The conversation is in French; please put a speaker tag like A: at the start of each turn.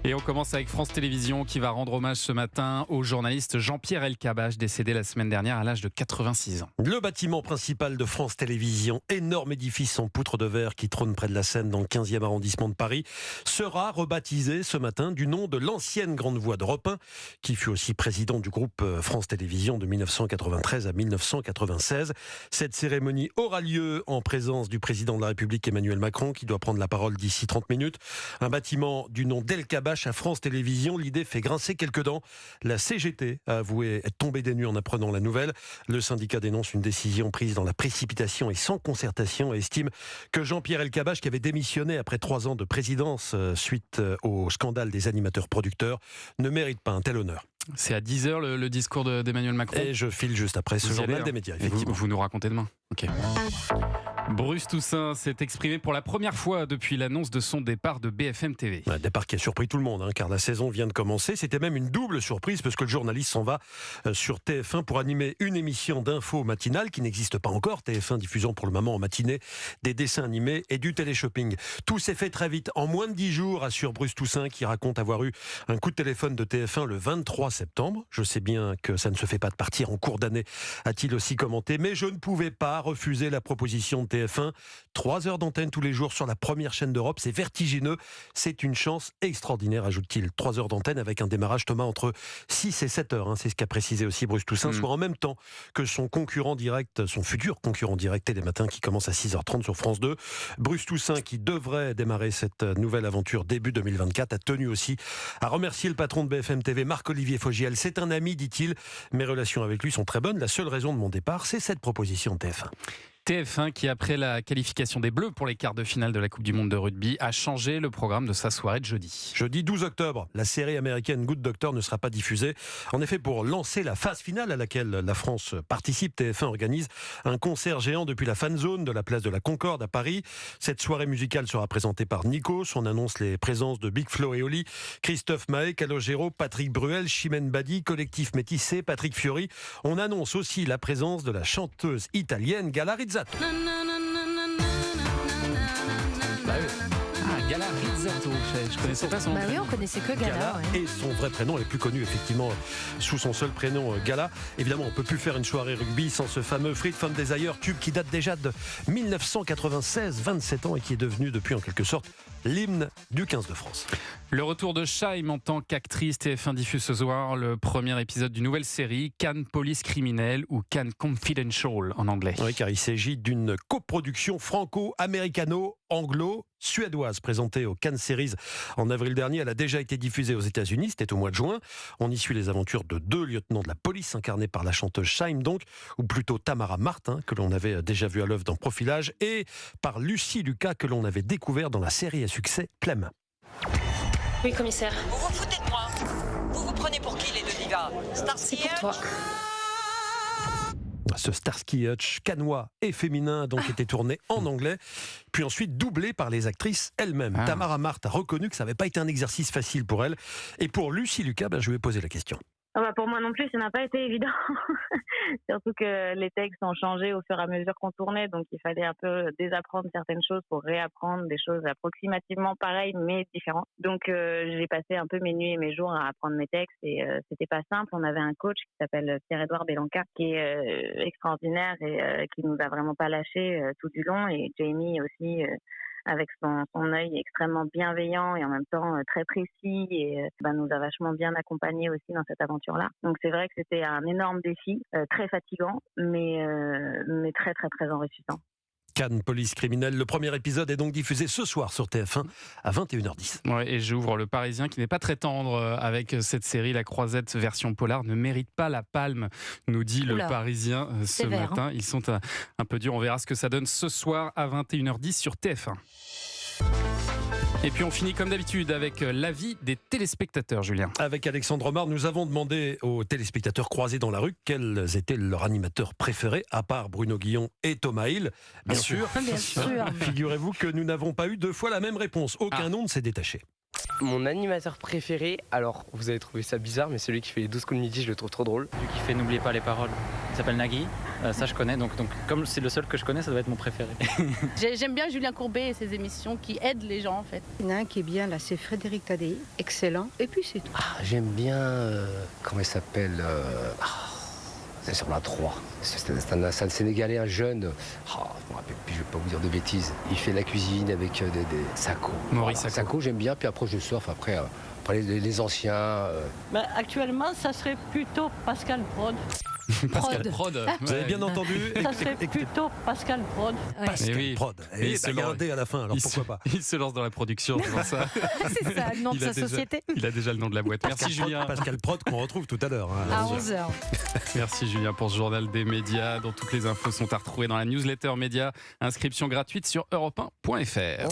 A: Et on commence avec France Télévisions qui va rendre hommage ce matin au journaliste Jean-Pierre Elkabbach, décédé la semaine dernière à l'âge de 86 ans.
B: Le bâtiment principal de France Télévisions, énorme édifice en poutre de verre qui trône près de la Seine dans le 15e arrondissement de Paris, sera rebaptisé ce matin du nom de l'ancienne grande voix d'Europe 1, qui fut aussi président du groupe France Télévisions de 1993 à 1996. Cette cérémonie aura lieu en présence du président de la République Emmanuel Macron, qui doit prendre la parole d'ici 30 minutes. Un bâtiment du nom d'Elkabbach à France Télévisions, l'idée fait grincer quelques dents. La CGT a avoué être tombée des nues en apprenant la nouvelle. Le syndicat dénonce une décision prise dans la précipitation et sans concertation et estime que Jean-Pierre Elkabbach, qui avait démissionné après 3 ans de présidence suite au scandale des animateurs producteurs, ne mérite pas un tel honneur.
A: C'est à 10h le discours d'Emmanuel Macron.
B: Et je file juste après ce journal des médias, effectivement.
A: Vous nous racontez demain. Ok. Bruce Toussaint s'est exprimé pour la première fois depuis l'annonce de son départ de BFM TV.
B: Un départ qui a surpris tout le monde, car la saison vient de commencer. C'était même une double surprise parce que le journaliste s'en va sur TF1 pour animer une émission d'info matinale qui n'existe pas encore. TF1 diffusant pour le moment en matinée des dessins animés et du téléshopping. Tout s'est fait très vite, en moins de 10 jours, assure Bruce Toussaint, qui raconte avoir eu un coup de téléphone de TF1 le 23 septembre. Je sais bien que ça ne se fait pas de partir en cours d'année, a-t-il aussi commenté, mais je ne pouvais pas refuser la proposition de TF1. 3 heures d'antenne tous les jours sur la première chaîne d'Europe, c'est vertigineux. C'est une chance extraordinaire, ajoute-t-il. 3 heures d'antenne avec un démarrage, Thomas, entre 6 et 7 heures. C'est ce qu'a précisé aussi Bruce Toussaint, soit en même temps que son concurrent direct, son futur concurrent direct Télé Matin, qui commence à 6h30 sur France 2. Bruce Toussaint, qui devrait démarrer cette nouvelle aventure début 2024, a tenu aussi à remercier le patron de BFM TV, Marc-Olivier Fogiel. C'est un ami, dit-il. Mes relations avec lui sont très bonnes. La seule raison de mon départ, c'est cette proposition de TF1.
A: TF1 qui, après la qualification des Bleus pour les quarts de finale de la Coupe du Monde de rugby, a changé le programme de sa soirée de jeudi.
B: Jeudi 12 octobre, la série américaine Good Doctor ne sera pas diffusée. En effet, pour lancer la phase finale à laquelle la France participe, TF1 organise un concert géant depuis la fan zone de la place de la Concorde à Paris. Cette soirée musicale sera présentée par Nikos. On annonce les présences de Big Flo et Oli, Christophe Maé, Calogero, Patrick Bruel, Chimène Badi, Collectif Métissé, Patrick Fiori. On annonce aussi la présence de la chanteuse italienne Gala Rizzato.
A: Gala Rizzato, je connaissais pas son nom.
C: Oui, on connaissait que Gala.
B: Et son vrai prénom est plus connu effectivement sous son seul prénom Gala. Évidemment, on peut plus faire une soirée rugby sans ce fameux Free From Desire, tube qui date déjà de 1996, 27 ans, et qui est devenu depuis en quelque sorte l'hymne du 15 de France.
A: Le retour de Shaim en tant qu'actrice. TF1 diffuse ce soir le premier épisode d'une nouvelle série, Cannes Police Criminelle ou Cannes Confidential en anglais.
B: Oui, car il s'agit d'une coproduction franco-américano-anglo-suédoise présentée aux Cannes Series en avril dernier. Elle a déjà été diffusée aux États-Unis, c'était au mois de juin. On y suit les aventures de 2 lieutenants de la police incarnés par la chanteuse Shaim, donc, ou plutôt Tamara Martin, que l'on avait déjà vu à l'œuvre dans Profilage, et par Lucie Lucas, que l'on avait découvert dans la série à succès Clem.
D: Oui, commissaire.
E: Vous vous foutez de moi? Vous vous prenez pour qui, les deux divas?
D: C'est pour toi.
B: Ce Starsky Hutch canois et féminin a donc été tourné en anglais, puis ensuite doublé par les actrices elles-mêmes. Tamara Martin a reconnu que ça n'avait pas été un exercice facile pour elle. Et pour Lucie Lucas, je lui ai posé la question.
F: Pour moi non plus, ça n'a pas été évident. Surtout que les textes ont changé au fur et à mesure qu'on tournait, donc il fallait un peu désapprendre certaines choses pour réapprendre des choses approximativement pareilles mais différentes. Donc j'ai passé un peu mes nuits et mes jours à apprendre mes textes et c'était pas simple. On avait un coach qui s'appelle Pierre-Édouard Belanca qui est extraordinaire et qui nous a vraiment pas lâchés tout du long, et Jamie aussi. Avec son œil extrêmement bienveillant et en même temps très précis, et nous a vachement bien accompagnés aussi dans cette aventure-là. Donc c'est vrai que c'était un énorme défi, très fatigant, mais très très très enrichissant.
B: Cannes Police Criminelle, le premier épisode est donc diffusé ce soir sur TF1 à 21h10.
A: Ouais, et j'ouvre Le Parisien qui n'est pas très tendre avec cette série. La Croisette version polar ne mérite pas la palme, nous dit Le Parisien ce matin. Ils sont un peu durs, on verra ce que ça donne ce soir à 21h10 sur TF1. Et puis on finit comme d'habitude avec l'avis des téléspectateurs, Julien.
B: Avec Alexandre Omar, nous avons demandé aux téléspectateurs croisés dans la rue quels étaient leurs animateurs préférés, à part Bruno Guillon et Thomas Hill. Bien sûr.
C: Bien sûr.
B: Figurez-vous que nous n'avons pas eu 2 fois la même réponse. Aucun nom ne s'est détaché.
C: Mon animateur préféré, alors vous allez trouver ça bizarre, mais celui qui fait les 12 coups de midi, je le trouve trop drôle.
G: Celui qui fait N'oubliez pas les paroles. Il s'appelle Nagui. Ça je connais, donc comme c'est le seul que je connais, ça doit être mon préféré.
H: J'aime bien Julien Courbet et ses émissions qui aident les gens en fait.
I: Il y en a un qui est bien là, c'est Frédéric Tadei, excellent. Et puis c'est tout.
J: J'aime bien, comment il s'appelle c'est sur la 3. C'est un Sénégalais, un jeune. Je me rappelle plus, je vais pas vous dire de bêtises. Il fait de la cuisine avec des Sacco.
A: Maurice Sacco.
J: Sacco, j'aime bien, puis après je surfe, après les anciens.
H: Actuellement, ça serait plutôt Pascal Prod.
A: Pascal Prod.
B: Vous avez bien entendu.
H: Ça serait plutôt Pascal Prod.
B: Pascal Prod. Et
A: il
B: ça gardé à la fin, alors pourquoi pas.
A: Il se lance dans la production, c'est pour ça.
K: C'est ça, le nom de sa société.
A: Il a déjà le nom de la boîte. Merci Julien.
B: Pascal Prod qu'on retrouve tout à l'heure.
K: À 11h.
A: Merci Julien pour ce journal des médias dont toutes les infos sont à retrouver dans la newsletter média. Inscription gratuite sur europe1.fr.